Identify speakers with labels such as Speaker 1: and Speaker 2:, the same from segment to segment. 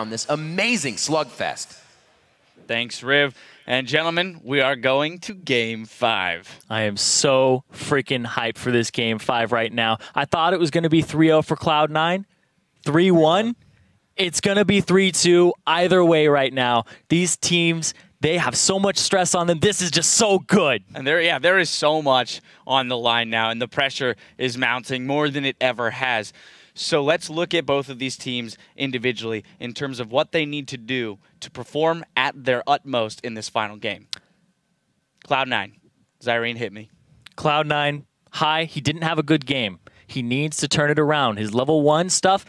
Speaker 1: on this amazing slugfest.
Speaker 2: Thanks, Riv. And gentlemen, we are going to Game 5.
Speaker 3: I am so freaking hyped for this Game 5 right now. I thought it was going to be 3-0 for Cloud9. 3-1. It's going to be 3-2. Either way right now. These teams, they have so much stress on them. This is just so good.
Speaker 2: And there is so much on the line now, and the pressure is mounting more than it ever has. So let's look at both of these teams individually in terms of what they need to do to perform at their utmost in this final game. Cloud9, Zyrene, hit me.
Speaker 3: Cloud9, high. He didn't have a good game. He needs to turn it around. His level 1 stuff,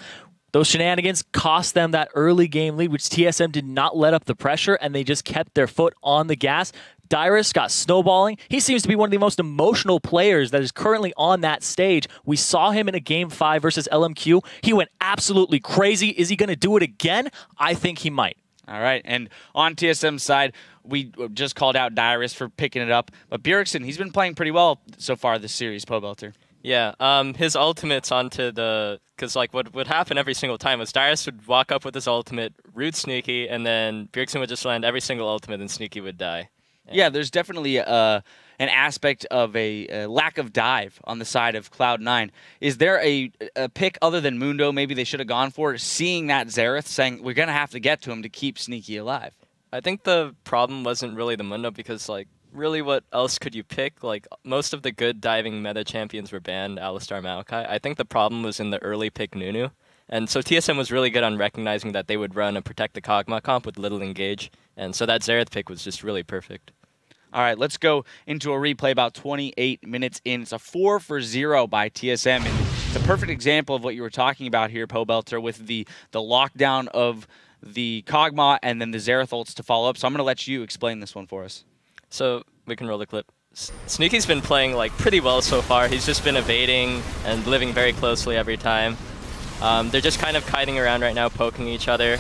Speaker 3: those shenanigans cost them that early game lead, which TSM did not let up the pressure, and they just kept their foot on the gas. Dyrus got snowballing. He seems to be one of the most emotional players that is currently on that stage. We saw him in a Game 5 versus LMQ. He went absolutely crazy. Is he going to do it again? I think he might.
Speaker 2: All right, and on TSM's side, we just called out Dyrus for picking it up, but Bjergsen, he's been playing pretty well so far this series, Pobelter.
Speaker 4: Yeah, his ultimate's onto the... Because, like, what would happen every single time was Dyrus would walk up with his ultimate, root Sneaky, and then Bjergsen would just land every single ultimate, and Sneaky would die.
Speaker 2: Yeah, there's definitely an aspect of a lack of dive on the side of Cloud9. Is there a pick other than Mundo maybe they should have gone for, seeing that Xerath, saying we're going to have to get to him to keep Sneaky alive?
Speaker 4: I think the problem wasn't really the Mundo because, like, really what else could you pick? Like, most of the good diving meta champions were banned, Alistar, Maokai. I think the problem was in the early pick Nunu. And so TSM was really good on recognizing that they would run a Protect the Kog'Maw comp with little engage. And so that Xerath pick was just really perfect.
Speaker 2: All right, let's go into a replay about 28 minutes in. It's a 4-for-0 by TSM. And it's a perfect example of what you were talking about here, Pobelter, with the lockdown of the Kog'Maw and then the Xerath ults to follow up. So I'm going to let you explain this one for us.
Speaker 4: So we can roll the clip. Sneaky's been playing like pretty well so far. He's just been evading and living very closely every time. They're just kind of kiting around right now, poking each other.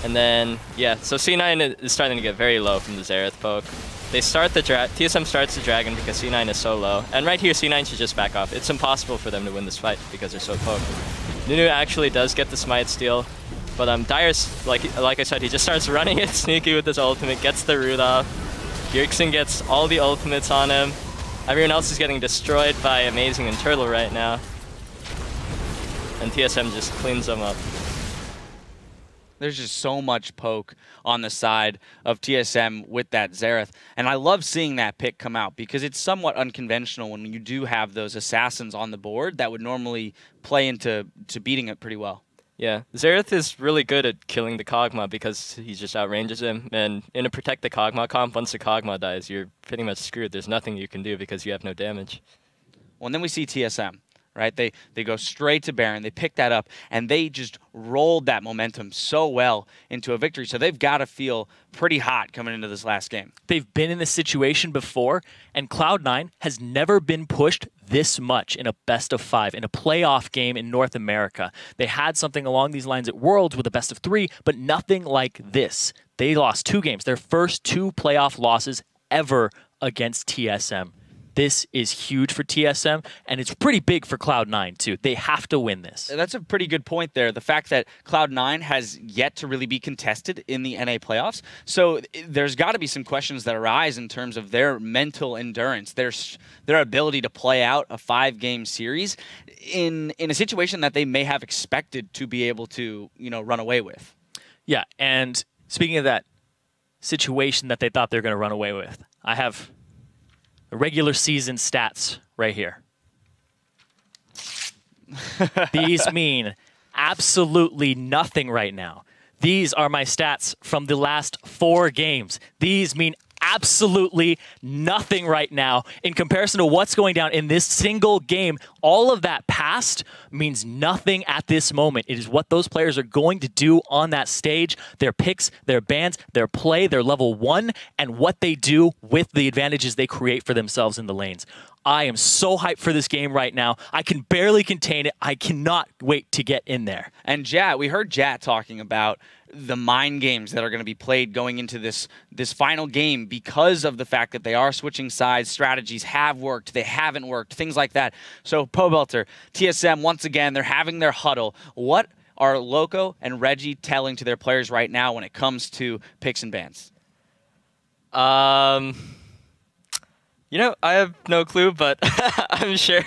Speaker 4: And then, yeah, so C9 is starting to get very low from the Xerath poke. They start the TSM starts the Dragon because C9 is so low. And right here, C9 should just back off. It's impossible for them to win this fight because they're so poked. Nunu actually does get the Smite steal. But Dyrus, like I said, he just starts running it Sneaky with his ultimate, gets the root off. Bjergsen gets all the ultimates on him. Everyone else is getting destroyed by Amazing and Turtle right now. And TSM just cleans them up.
Speaker 2: There's just so much poke on the side of TSM with that Xerath. And I love seeing that pick come out because it's somewhat unconventional when you do have those assassins on the board that would normally play into beating it pretty well.
Speaker 4: Yeah, Xerath is really good at killing the Kog'Maw because he just outranges him. And in a Protect the Kog'Maw comp, once the Kog'Maw dies, you're pretty much screwed. There's nothing you can do because you have no damage.
Speaker 2: Well, and then we see TSM. Right, they go straight to Baron. They pick that up, and they just rolled that momentum so well into a victory. So they've got to feel pretty hot coming into this last game.
Speaker 3: They've been in this situation before, and Cloud9 has never been pushed this much in a best-of-5, in a playoff game in North America. They had something along these lines at Worlds with a best-of-3, but nothing like this. They lost 2 games, their first 2 playoff losses ever against TSM. This is huge for TSM, and it's pretty big for Cloud9, too. They have to win this.
Speaker 2: That's a pretty good point there. The fact that Cloud9 has yet to really be contested in the NA playoffs. So there's got to be some questions that arise in terms of their mental endurance, their ability to play out a 5-game series in a situation that they may have expected to be able to, run away with.
Speaker 3: Yeah, and speaking of that situation that they thought they were going to run away with, I have the regular season stats right here. These mean absolutely nothing right now. These are my stats from the last 4 games. These mean absolutely nothing right now in comparison to what's going down in this single game. All of that past means nothing at this moment. It is what those players are going to do on that stage, their picks, their bans, their play, their level 1, and what they do with the advantages they create for themselves in the lanes. I am so hyped for this game right now. I can barely contain it. I cannot wait to get in there.
Speaker 2: And Jat, we heard Jat talking about the mind games that are going to be played going into this final game because of the fact that they are switching sides. Strategies have worked, they haven't worked, things like that. So Pobelter, TSM, once again, they're having their huddle. What are Loco and Reggie telling to their players right now when it comes to picks and bans?
Speaker 4: You know, I have no clue, but I'm sure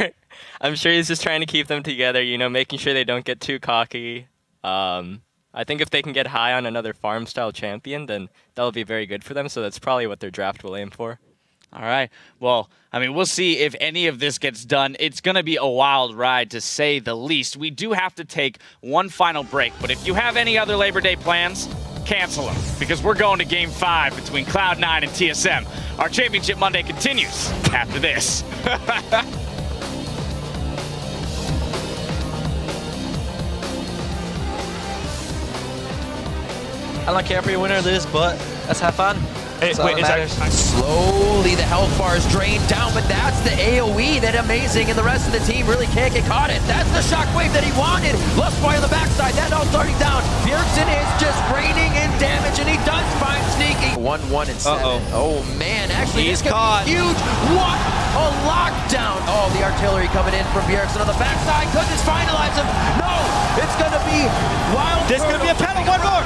Speaker 4: he's just trying to keep them together, you know, making sure they don't get too cocky. I think if they can get high on another farm-style champion, then that'll be very good for them, so that's probably what their draft will aim for.
Speaker 2: All right. Well, I mean, we'll see if any of this gets done. It's going to be a wild ride, to say the least. We do have to take one final break, but if you have any other Labor Day plans, cancel them, because we're going to Game 5 between Cloud9 and TSM. Our Championship Monday continues after this.
Speaker 5: I don't care if you win or lose, but let's have fun.
Speaker 3: Hey, wait,
Speaker 1: Slowly the health bar is drained down, but that's the AoE that Amazing and the rest of the team really can't get caught in. That's the shockwave that he wanted. Lustboy on the backside, that all starting down. Bjergsen is just raining in damage, and he does find Sneaky. 1-1 and 7. Oh man, actually
Speaker 5: he's caught.
Speaker 1: Huge. What a lockdown. Oh, the artillery coming in from Bjergsen on the backside. Could this finalize him? No, it's gonna be wild.
Speaker 5: This could be a penalty. One more.